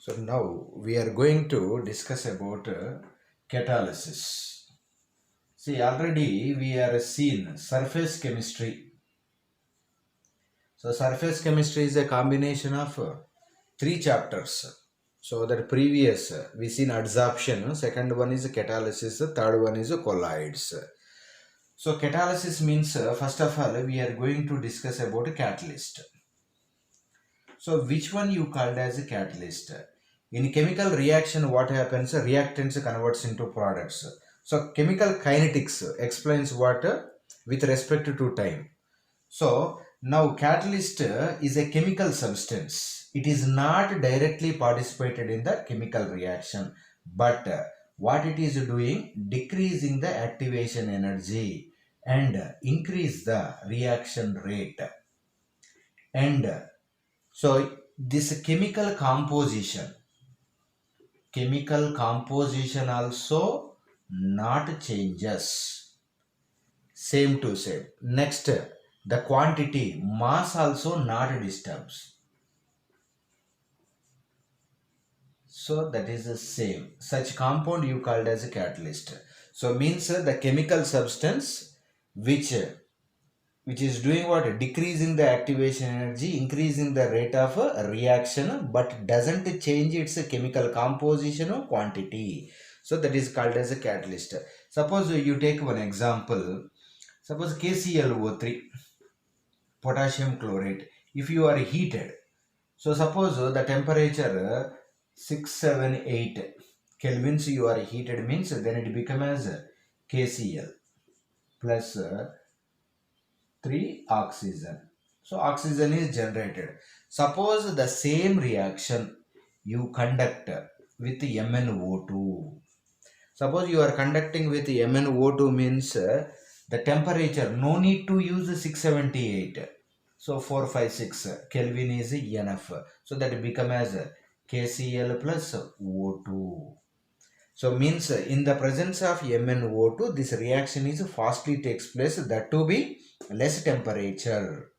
So now we are going to discuss about catalysis. See, already we are seen surface chemistry. So surface chemistry is a combination of three chapters. So that previous we seen adsorption, second one is catalysis, third one is colloids. So catalysis means first of all we are going to discuss about a catalyst. So which one you called as a catalyst? In chemical reaction, what happens? Reactants converts into products. So chemical kinetics explains what with respect to time. So now catalyst is a chemical substance. It is not directly participated in the chemical reaction, but what it is doing, decreasing the activation energy and increase the reaction rate. And so this chemical composition also not changes, same to same. Next, the quantity mass also not disturbs. So that is the same. Such compound you called as a catalyst. So means the chemical substance which is doing what, decreasing the activation energy, increasing the rate of reaction, but doesn't change its chemical composition or quantity. So that is called as a catalyst. Suppose you take one example. Suppose KClO3, potassium chlorate. If you are heated, so suppose the temperature 678 kelvins you are heated, means then it becomes as KCl plus 3 oxygen. So oxygen is generated. Suppose the same reaction you conduct with MnO2. Suppose you are conducting with MnO2 means the temperature, no need to use 678. So 456 Kelvin is enough. So that become as KCl plus O2. So means in the presence of MnO2, this reaction is fastly takes place, that to be less temperature.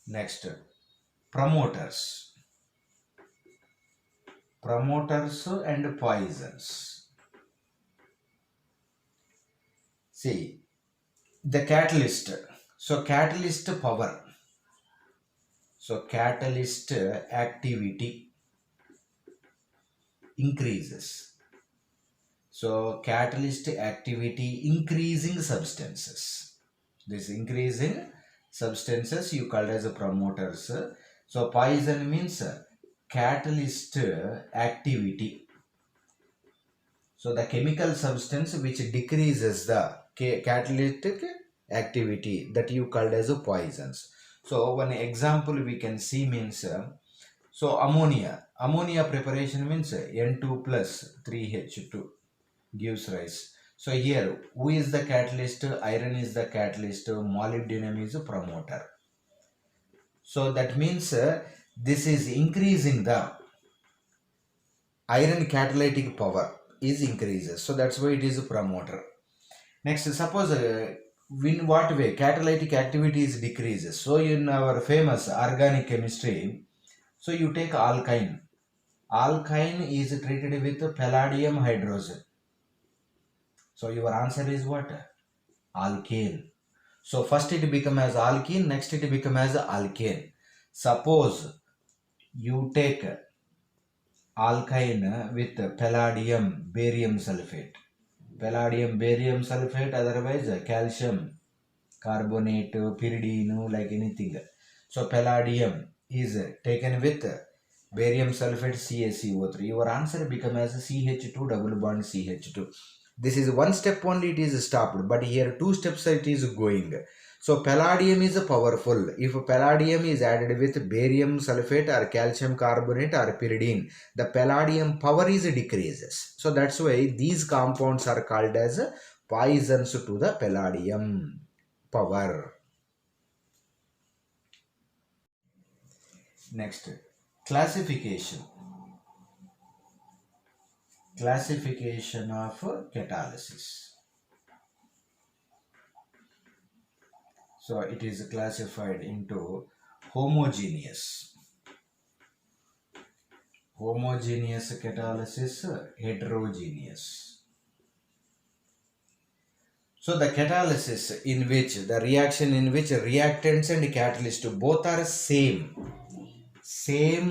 Next, promoters. Promoters and poisons. See, the catalyst. So catalyst power. So catalyst activity increases. So catalyst activity increasing substances. This increasing substances you called as a promoters. So poison means catalyst activity. So the chemical substance which decreases the catalytic activity, that you called as a poisons. So one example we can see means so ammonia preparation means N2 plus 3H2 gives rise. So here who is the catalyst? Iron is the catalyst, molybdenum is a promoter. So that means this is increasing the iron catalytic power is increases. So that's why it is a promoter. Next, suppose in what way catalytic activity is decreases. So in our famous organic chemistry, so you take alkyne. Alkyne is treated with palladium hydrogen. So your answer is what? Alkane. So first it become as alkene, next it become as alkane. Suppose you take alkyne with palladium barium sulfate. Palladium barium sulfate, otherwise calcium carbonate, pyridine, like anything. So palladium is taken with barium sulfate CaCO3. Your answer become as CH2 double bond CH2. This is one step only, it is stopped, but here two steps it is going. So palladium is powerful. If palladium is added with barium sulfate or calcium carbonate or pyridine, the palladium power is decreases. So that's why these compounds are called as poisons to the palladium power. Next, classification. Classification of catalysis. So it is classified into homogeneous. homogeneous catalysis, heterogeneous. So the catalysis in which the reaction in which reactants and catalyst both are same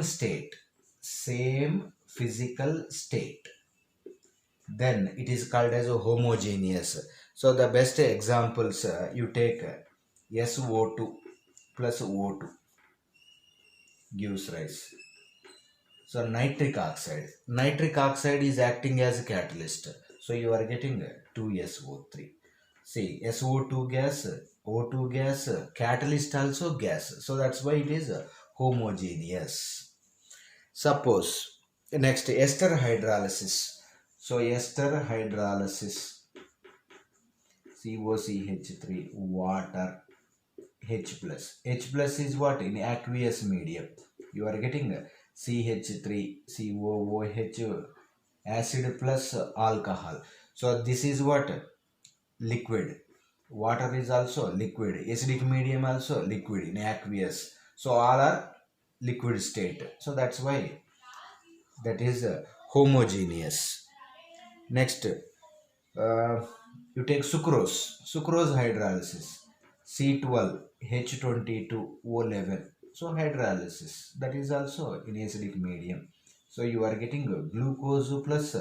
state, same physical state, then it is called as a homogeneous. So the best examples, you take SO2 plus O2 gives rise. So nitric oxide is acting as a catalyst. So you are getting 2SO3. See, SO2 gas, O2 gas, catalyst also gas. So that's why it is homogeneous. Suppose next ester hydrolysis. So ester hydrolysis, COCH3, water, H plus. H plus is what? In aqueous medium. You are getting CH3, COOH, acid plus alcohol. So this is what? Liquid. Water is also liquid. Acidic medium also liquid in aqueous. So all are liquid state. So that's why that is homogeneous. Next, you take sucrose hydrolysis, C12H22O11. So hydrolysis, that is also in acidic medium. So you are getting glucose plus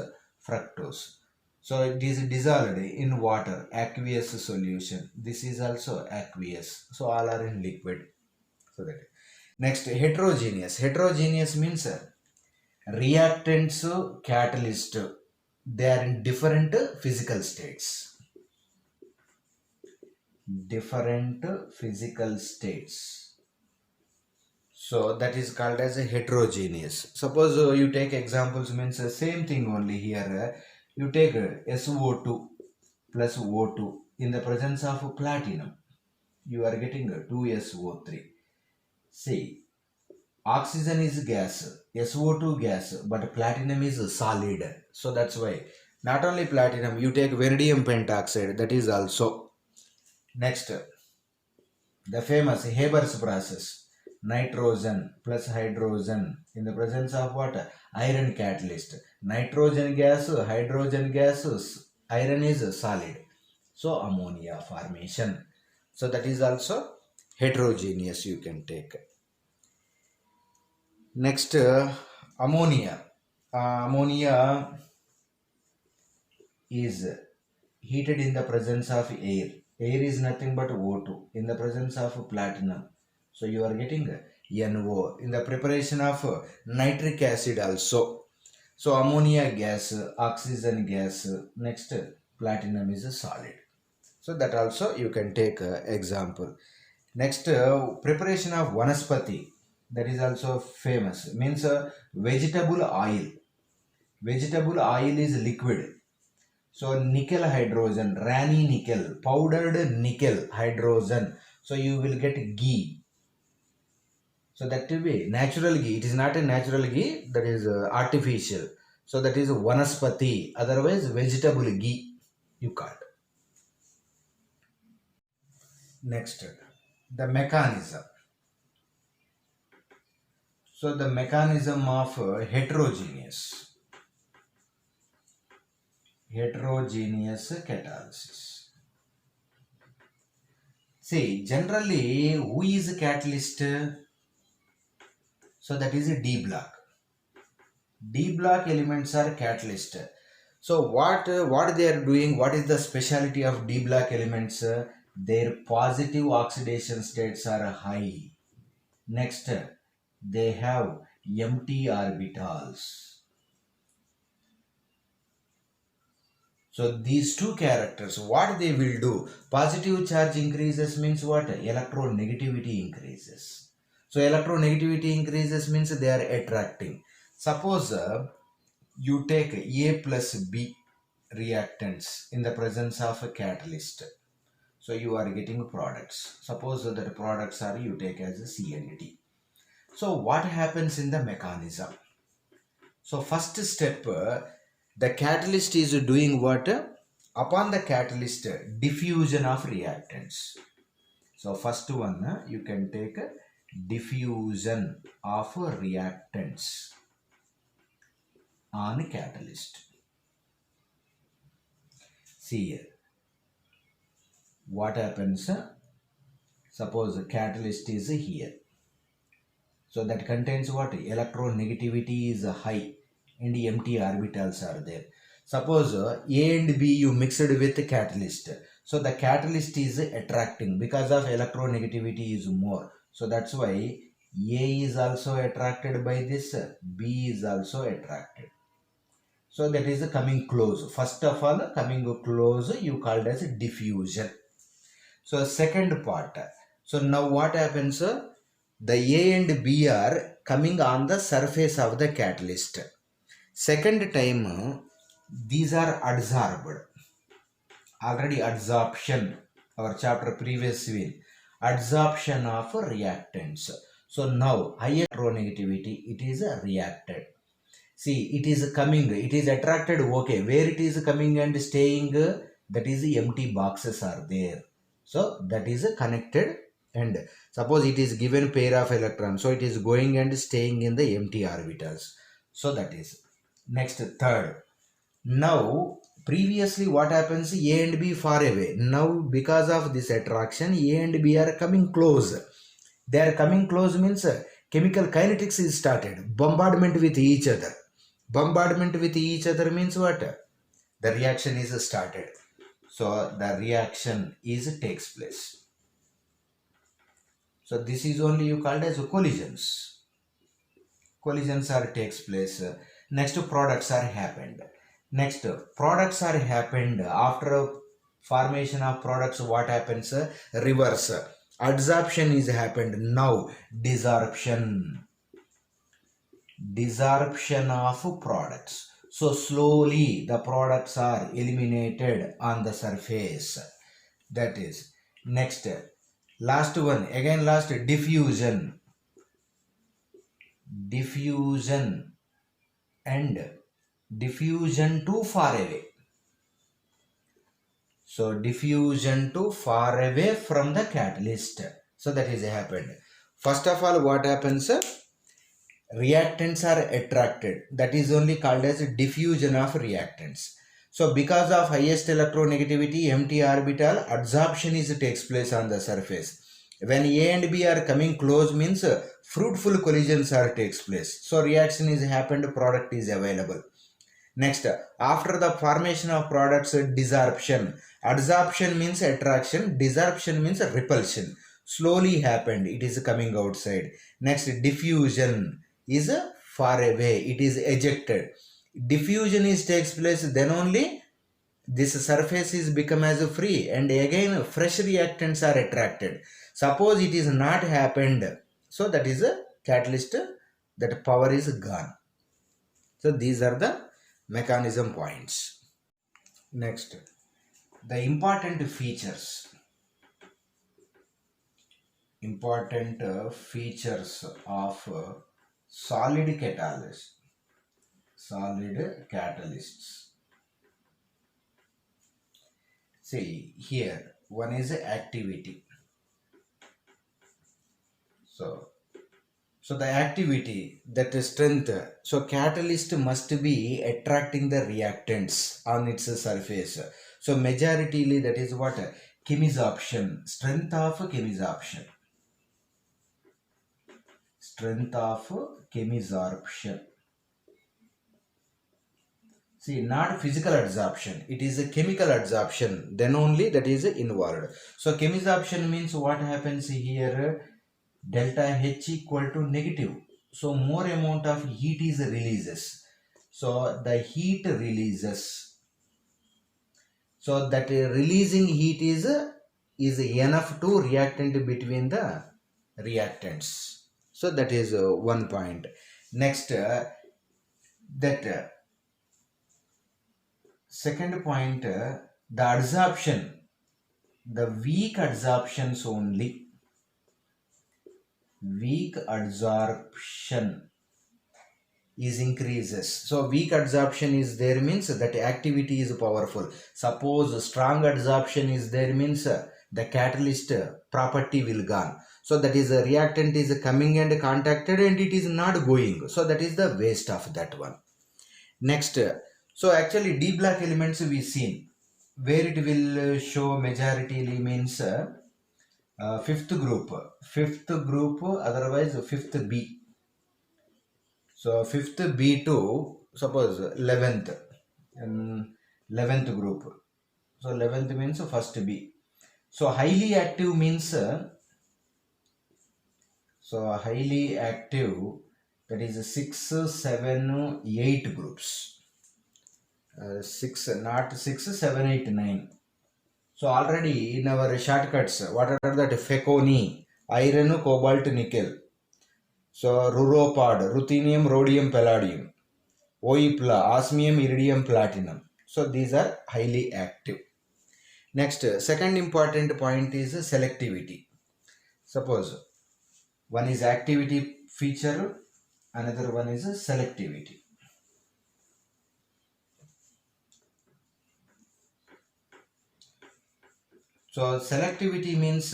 fructose. So it is dissolved in water, aqueous solution. This is also aqueous. So all are in liquid. So that. Next, heterogeneous. Heterogeneous means reactants, catalyst, they are in different physical states. Different physical states. So that is called as a heterogeneous. Suppose you take examples means same thing only here. You take SO2 plus O2 in the presence of platinum. You are getting 2SO3. See, oxygen is gas, SO2 gas, but platinum is solid. So that's why. Not only platinum, you take vanadium pentoxide, that is also. Next, the famous Haber's process. Nitrogen plus hydrogen in the presence of what? Iron catalyst. Nitrogen gas, hydrogen gases, iron is solid. So ammonia formation. So that is also heterogeneous you can take. Next, ammonia. Ammonia is heated in the presence of air. Air is nothing but O2 in the presence of platinum. So you are getting NO in the preparation of nitric acid also. So ammonia gas, oxygen gas, next platinum is a solid. So that also you can take example. Next, preparation of vanaspati, that is also famous, means vegetable oil. Vegetable oil is liquid. So nickel hydrogen, Rani nickel, powdered nickel hydrogen. So you will get ghee. So that will be natural ghee. It is not a natural ghee, that is artificial. So that is vanaspati, otherwise vegetable ghee you call. Next, the mechanism. So the mechanism of heterogeneous catalysis. See, generally, who is a catalyst? So that is a D block. D block elements are catalyst. So what they are doing? What is the specialty of D block elements? Their positive oxidation states are high. Next, they have empty orbitals. So these two characters, what they will do? Positive charge increases means what? Electronegativity increases. So electronegativity increases means they are attracting. Suppose you take A plus B reactants in the presence of a catalyst. So you are getting products. Suppose that products are you take as a CNT. So what happens in the mechanism? So first step, the catalyst is doing what? Upon the catalyst, diffusion of reactants. So first one, you can take diffusion of reactants. on catalyst. See here, what happens, suppose the catalyst is here, so that contains what, electronegativity is high and empty orbitals are there. Suppose A and B you mixed with the catalyst, so the catalyst is attracting because of electronegativity is more, so that's why A is also attracted by this, B is also attracted. So that is coming close. First of all, coming close you called as diffusion. So second part. So now what happens? The A and B are coming on the surface of the catalyst. Second time, these are adsorbed. Already adsorption, our chapter previously, adsorption of reactants. So now higher electronegativity, it is reacted. See, it is coming, it is attracted, okay. Where it is coming and staying, that is empty boxes are there. So that is connected, and suppose it is given pair of electrons, so it is going and staying in the empty orbitals. So that is next third. Now previously what happens, A and B far away. Now because of this attraction, A and B are coming close. They are coming close means chemical kinetics is started. Bombardment with each other. Bombardment with each other means what? The reaction is started. So the reaction is takes place. So this is only you called as collisions. Collisions are takes place. Next products are happened. Next products are happened after formation of products. What happens? Reverse. Adsorption is happened. Now desorption. Desorption of products. So slowly the products are eliminated on the surface. That is next. Last one again, last diffusion. Diffusion and diffusion to far away. So diffusion to far away from the catalyst. So that is happened. First of all, what happens? Reactants are attracted. That is only called as diffusion of reactants. So because of highest electronegativity, empty orbital, adsorption is takes place on the surface. When A and B are coming close means fruitful collisions are takes place. So reaction is happened, product is available. Next, after the formation of products, desorption. Adsorption means attraction, desorption means repulsion. Slowly happened, it is coming outside. Next, diffusion is far away, it is ejected. Diffusion is takes place, then only this surface is become as free, and again fresh reactants are attracted. Suppose it is not happened, so that is a catalyst, that power is gone. So these are the mechanism points. Next, the important features. Important features of solid catalysts. Solid catalysts. See here, one is activity. So the activity, that is strength. So catalyst must be attracting the reactants on its surface. So majoritarily that is what? Chemisorption. Strength of chemisorption. Strength of chemisorption. See, not physical adsorption. It is a chemical adsorption. Then only that is involved. So chemisorption means what happens here? Delta H equal to negative. So more amount of heat is releases. So the heat releases. So that releasing heat is enough to reactant between the reactants. So that is one point. Next, that second point, the adsorption, the weak adsorptions only. Weak adsorption is increases. So weak adsorption is there means that activity is powerful. Suppose strong adsorption is there means the catalyst property will gone. So that is a reactant is coming and contacted and it is not going. So that is the waste of that one. Next, so actually D block elements we seen where it will show majority means fifth group, otherwise fifth B. So fifth B to suppose 11th and 11th group. So 11th means first B. So highly active means highly active, that is 6, 7, 8 groups. 6, not 6, 7, 8, 9. So already in our shortcuts, what are that? Feconi, iron, cobalt, nickel. So ruropod, ruthenium, rhodium, palladium. OEPLA, osmium, iridium, platinum. So these are highly active. Next, second important point is selectivity. Suppose one is activity feature, another one is selectivity. So selectivity means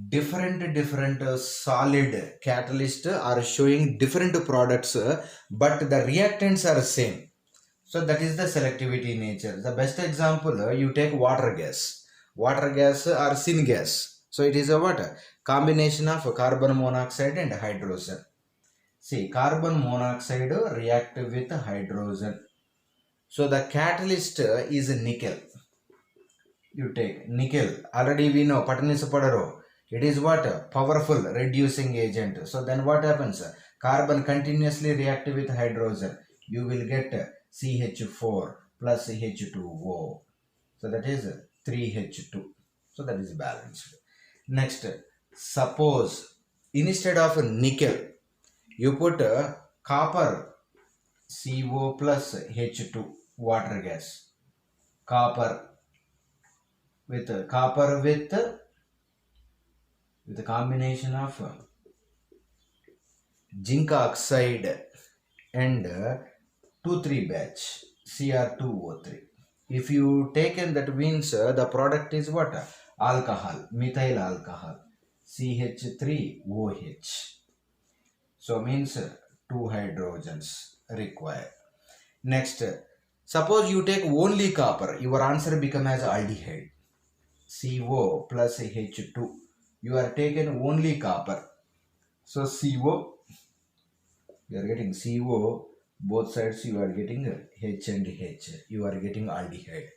different solid catalyst are showing different products, but the reactants are same. So that is the selectivity nature. The best example, you take water gas. Water gas or syngas. So it is a what? Combination of carbon monoxide and hydrogen. See, carbon monoxide react with hydrogen. So the catalyst is nickel. You take nickel. Already we know, Patanis Padaro. It is what? Powerful reducing agent. So then what happens? Carbon continuously react with hydrogen. You will get CH4 plus H2O. So that is 3H2. So that is balanced. Next, suppose instead of nickel, you put copper, CO plus H2, water gas. Copper with a combination of zinc oxide and 2,3 batch Cr2O3. If you taken that means the product is what? Alcohol, methyl alcohol, CH3OH. So means 2 hydrogens required. Next, suppose you take only copper, your answer become as aldehyde. CO plus H2. You are taken only copper. So CO, you are getting CO, both sides you are getting H and H. You are getting aldehyde.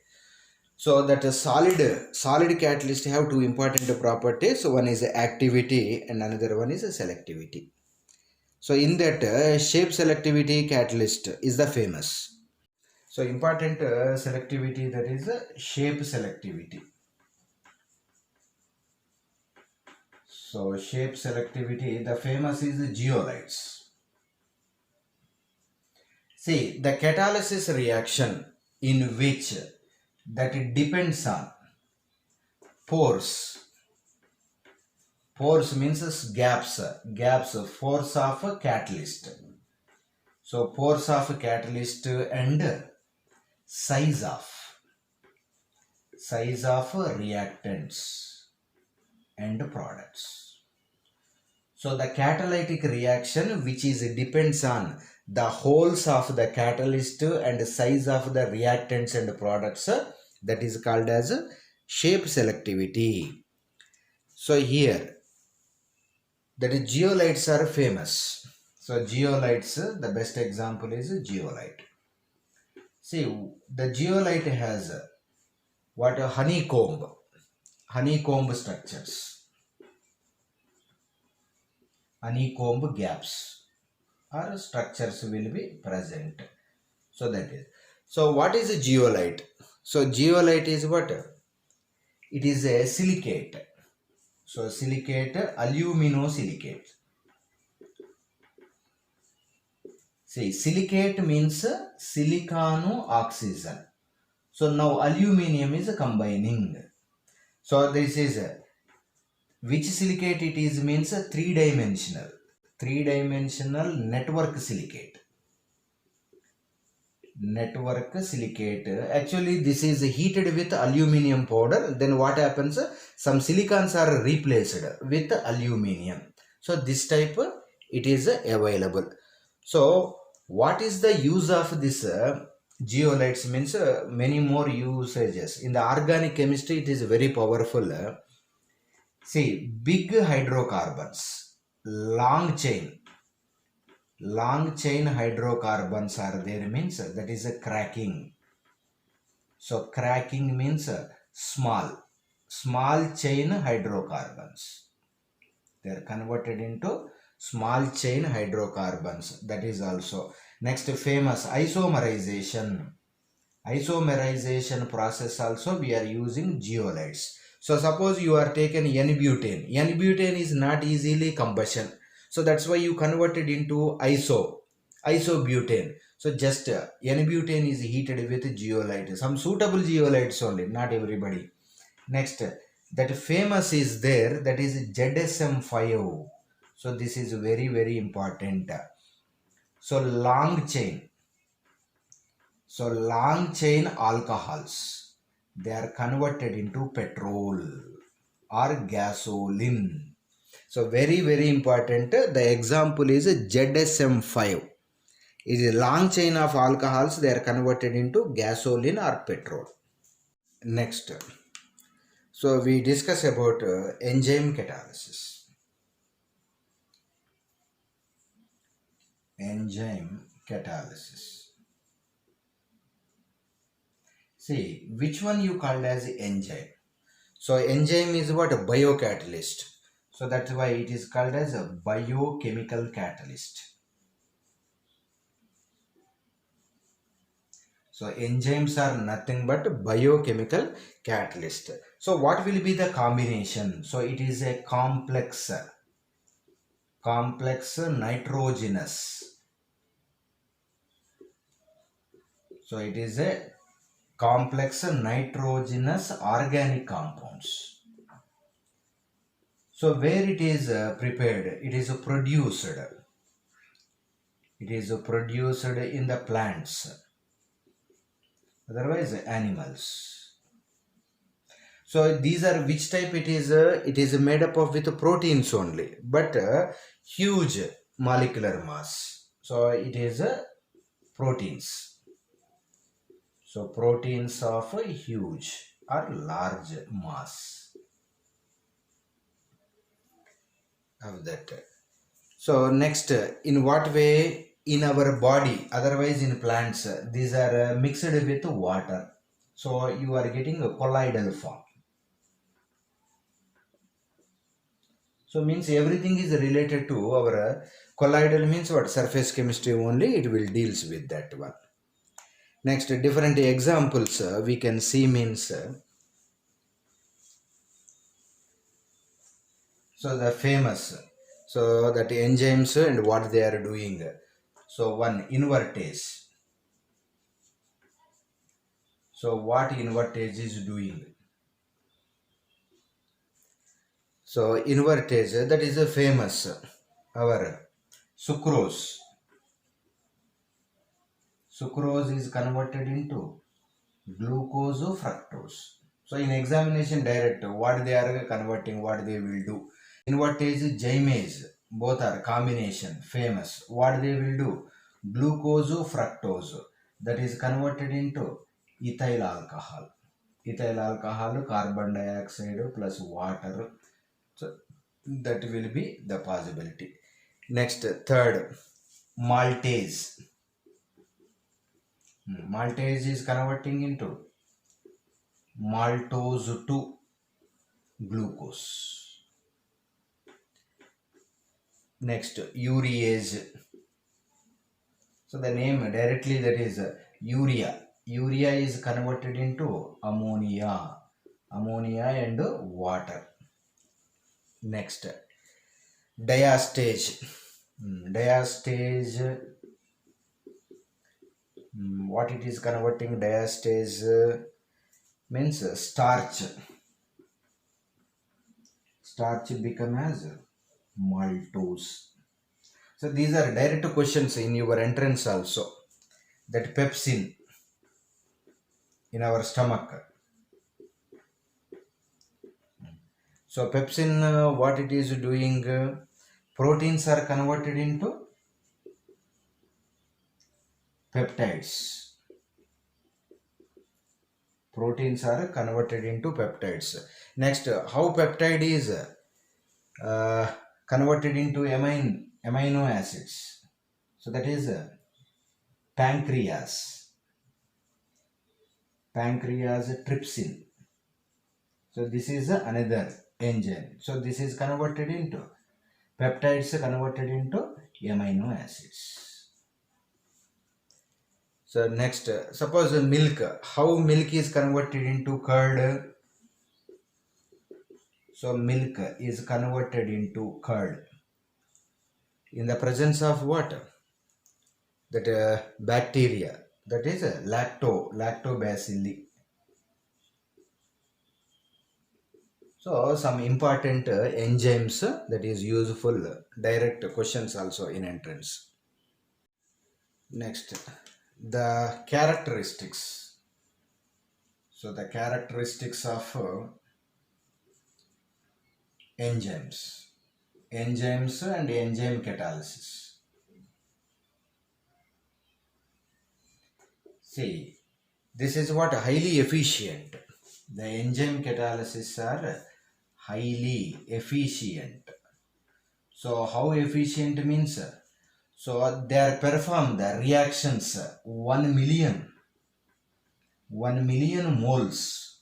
So that a solid catalyst have two important properties. So one is activity and another one is selectivity. So in that shape selectivity catalyst is the famous. So important selectivity, that is shape selectivity. So shape selectivity, the famous is zeolites. See, the catalysis reaction in which that it depends on pores. Pores means gaps, force of catalyst. So pores of catalyst and size of reactants and products. So the catalytic reaction which is depends on the holes of the catalyst and size of the reactants and products, that is called as shape selectivity. So here that is zeolites are famous. So zeolites, the best example is zeolite. See, the zeolite has what? Honeycomb structures, honeycomb gaps or structures will be present. So that is. So what is a zeolite? So zeolite is what? It is a silicate. So silicate, aluminosilicate. See, silicate means silicano-oxygen. So now aluminium is combining. So this is which silicate it is means three-dimensional network silicate. Actually this is heated with aluminium powder. Then what happens? Some silicons are replaced with aluminium. So this type it is available. So What is the use of this zeolites? Means many more usages. In the organic chemistry, it is very powerful. See, big hydrocarbons, long chain hydrocarbons are there, means that is a cracking. So cracking means small chain hydrocarbons. They are converted into small chain hydrocarbons. That is also next famous isomerization process. Also we are using zeolites. So suppose you are taken n-butane is not easily combustion, so that's why you convert it into isobutane. So just n-butane is heated with zeolite, some suitable zeolites only, not everybody. Next, that famous is there, that is ZSM5. So this is very very important. So long chain alcohols, they are converted into petrol or gasoline. So very very important. The example is ZSM5. It is a long chain of alcohols, they are converted into gasoline or petrol. Next, so we discuss about enzyme catalysis. Enzyme catalysis. See, which one you called as enzyme? So enzyme is what? A biocatalyst. So that's why it is called as a biochemical catalyst. So enzymes are nothing but biochemical catalyst. So what will be the combination? So it is a complex nitrogenous. So it is a complex nitrogenous organic compounds. So where it is prepared, it is produced in the plants, otherwise animals. So these are which type? It is made up of with proteins only, but huge molecular mass. So it is proteins. So proteins of a huge or large mass of that. So next, in what way in our body, otherwise in plants, these are mixed with water. So you are getting a colloidal form. So means everything is related to our colloidal means what? Surface chemistry only, it will deals with that one. Next, different examples we can see means so the famous, so that enzymes and what they are doing. So one, invertase. So what invertase is doing? So invertase, that is a famous our sucrose. Sucrose is converted into glucose fructose. So in examination direct, what they are converting, what they will do. Invertase gymase, both are combination, famous. What they will do? Glucose fructose, that is converted into ethyl alcohol. Ethyl alcohol, carbon dioxide plus water. So that will be the possibility. Next, third, maltase. Maltase is converting into maltose to glucose. Next, urease. So the name directly, that is urea. Urea is converted into ammonia and water. Next, diastage. Diastage, what it is converting? Diastage means starch become as maltose. So these are direct questions in your entrance also. That pepsin in our stomach. So pepsin, what it is doing? Proteins are converted into peptides. Proteins are converted into peptides. Next, how peptide is uh, converted into amino acids. So that is pancreas. Pancreas trypsin. So this is another enzyme. So this is converted into peptides, converted into amino acids. So next, suppose milk. How milk is converted into curd? So milk is converted into curd in the presence of what? That bacteria, that is lactobacilli. So some important enzymes that is useful, direct questions also in entrance. Next, the characteristics. So the characteristics of enzymes and enzyme catalysis. See, this is what highly efficient. The enzyme catalysis are highly efficient. So how efficient means? So they are perform the reactions 1 million moles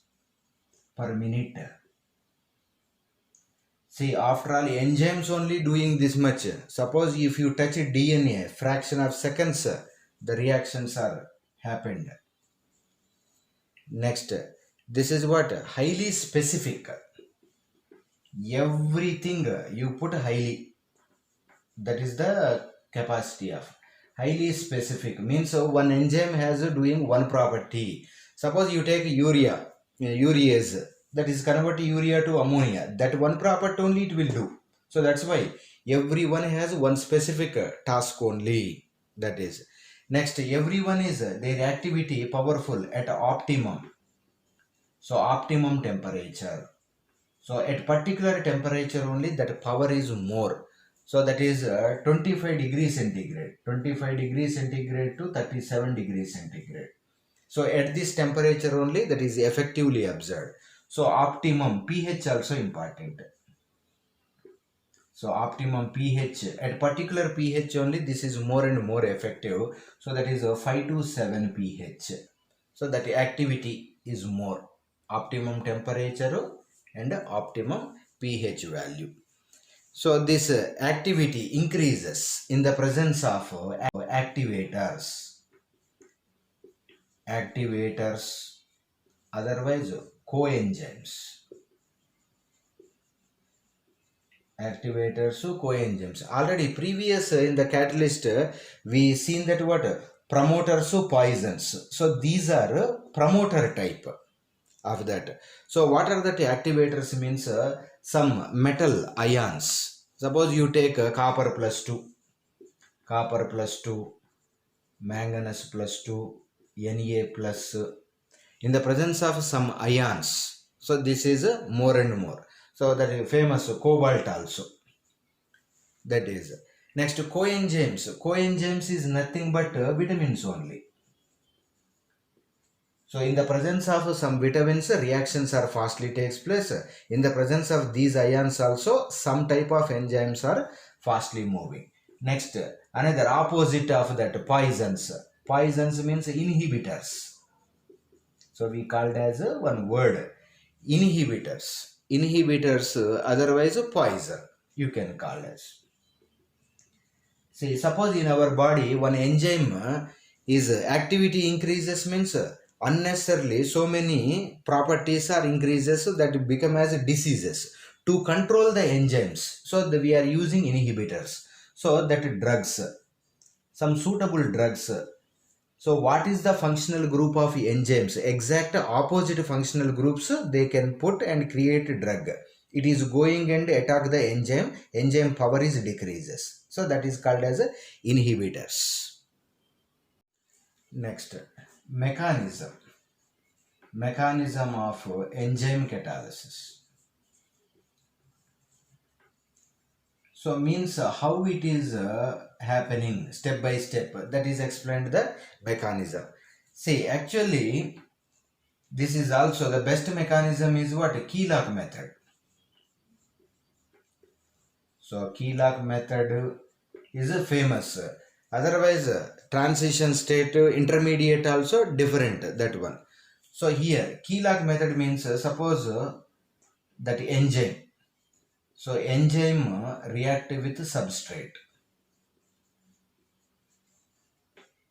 per minute. See, after all, enzymes only doing this much. Suppose if you touch DNA, fraction of seconds, the reactions are happened. Next, this is what? Highly specific. Everything you put highly. That is the capacity of highly specific. Means one enzyme has doing one property. Suppose you take urease, that is convert urea to ammonia. That one property only it will do. So that's why everyone has one specific task only. That is. Next, everyone is their activity powerful at optimum. So optimum temperature. So at particular temperature only that power is more. So that is 25 degrees centigrade. 25 degrees centigrade to 37 degrees centigrade. So at this temperature only that is effectively observed. So optimum pH also important. So optimum pH at particular pH only this is more and more effective. So that is 5 to 7 pH. So that activity is more. Optimum temperature and optimum pH value. So this activity increases in the presence of activators, otherwise coenzymes. Coenzymes. Already previous in the catalyst we seen that what promoters poisons. So these are promoter type of that. So what are the activators means some metal ions. Suppose you take copper plus 2, manganese plus 2, Na plus in the presence of some ions. So this is more and more. So that is famous cobalt also. That is. Next coenzymes. Coenzymes is nothing but vitamins only. So in the presence of some vitamins, reactions are fastly takes place. In the presence of these ions also, some type of enzymes are fastly moving. Next, another opposite of that, poisons. Poisons means inhibitors. So we called as one word, inhibitors. Inhibitors, otherwise poison, you can call as. See, suppose in our body, one enzyme is activity increases means unnecessarily so many properties are increases that become as diseases. To control the enzymes, so we are using inhibitors. So that drugs, some suitable drugs. So what is the functional group of enzymes? Exact opposite functional groups they can put and create a drug. It is going and attack the enzyme. Enzyme power is decreases. So that is called as inhibitors. Next, mechanism. Mechanism of enzyme catalysis. So means how it is happening step by step. That is explained the mechanism. See, actually, this is also the best mechanism is what? Key lock method. So key lock method is famous. Otherwise, transition state, intermediate also different, that one. So here, key lock method means suppose that enzyme. So enzyme react with substrate.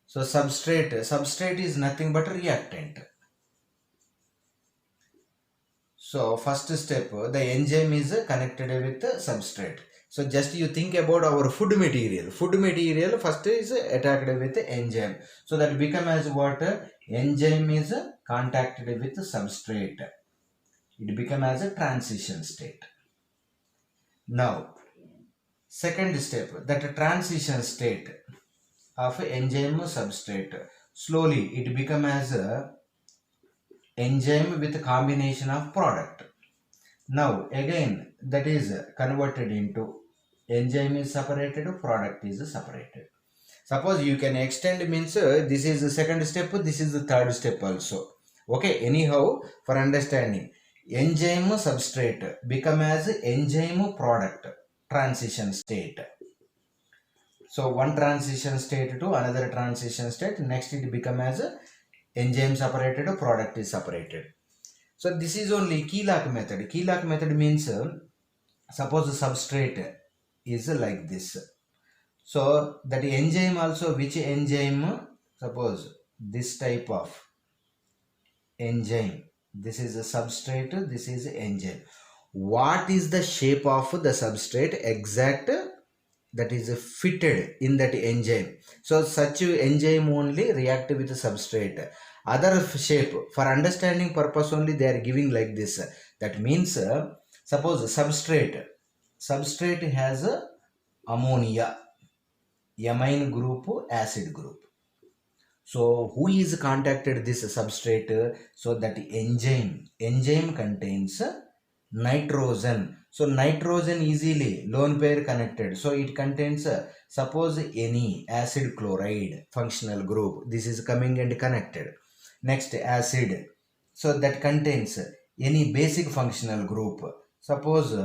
So substrate is nothing but reactant. So first step, the enzyme is connected with the substrate. So just you think about our food material. Food material first is attacked with the enzyme. So that become as what? Enzyme is contacted with the substrate. It become as a transition state. Now, second step, that transition state of enzyme substrate. Slowly it become as a enzyme with a combination of product. Now again that is converted into enzyme is separated, product is separated. Suppose you can extend means this is the second step, this is the third step also. Okay, anyhow for understanding, enzyme substrate become as enzyme product transition state. So one transition state to another transition state, next it become as enzyme separated, product is separated. So this is only key lock method. Key lock method means suppose the substrate is like this. So that enzyme also, which enzyme? Suppose this type of enzyme. This is a substrate, this is enzyme. What is the shape of the substrate exact? That is fitted in that enzyme. So such enzyme only react with the substrate. Other shape, for understanding purpose only they are giving like this. That means suppose substrate has ammonia, amine group, acid group. So who is contacted this substrate? So that enzyme contains nitrogen. So nitrogen easily lone pair connected. So it contains suppose any acid chloride functional group. This is coming and connected. Next acid. So that contains any basic functional group. Suppose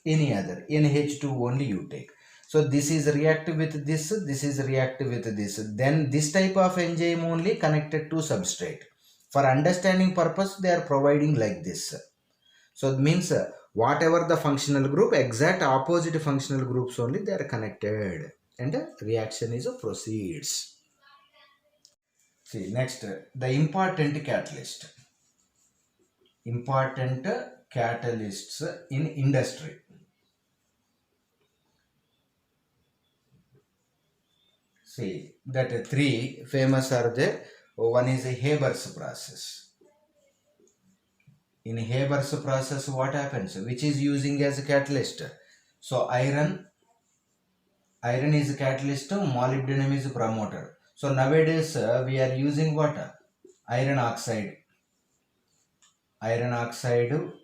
any other NH2 only you take. So this is reactive with this is reactive with this. Then this type of enzyme only connected to substrate. For understanding purpose they are providing like this. So it means whatever the functional group, exact opposite functional groups only they are connected and reaction is proceeds. See next, the important catalyst. Important catalysts in industry. See that three famous are there. One is a Haber's process. In Haber's process what happens? Which is using as a catalyst? So iron is a catalyst, molybdenum is a promoter. So nowadays we are using what? Iron oxide,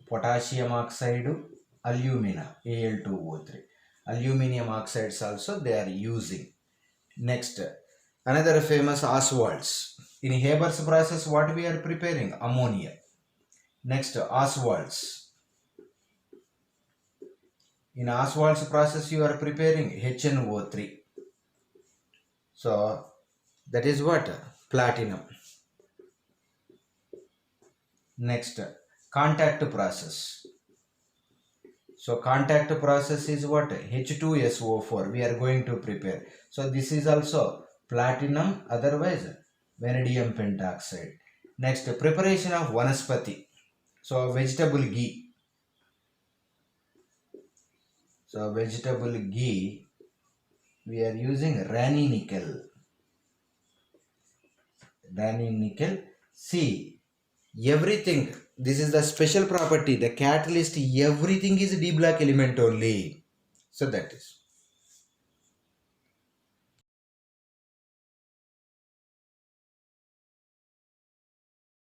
potassium oxide, alumina, Al2O3. Aluminium oxides also they are using. Next, another famous Oswalds. In Haber's process what we are preparing? Ammonia. Next, Oswalds. In Oswald's process you are preparing HNO3. So that is what? Platinum. Next, contact process. So contact process is what? H2SO4 we are going to prepare. So this is also platinum, otherwise vanadium pentoxide. Next, preparation of vanaspati. So vegetable ghee. So vegetable ghee we are using Rani nickel. See, everything, this is the special property, the catalyst, everything is D block element only. So that is.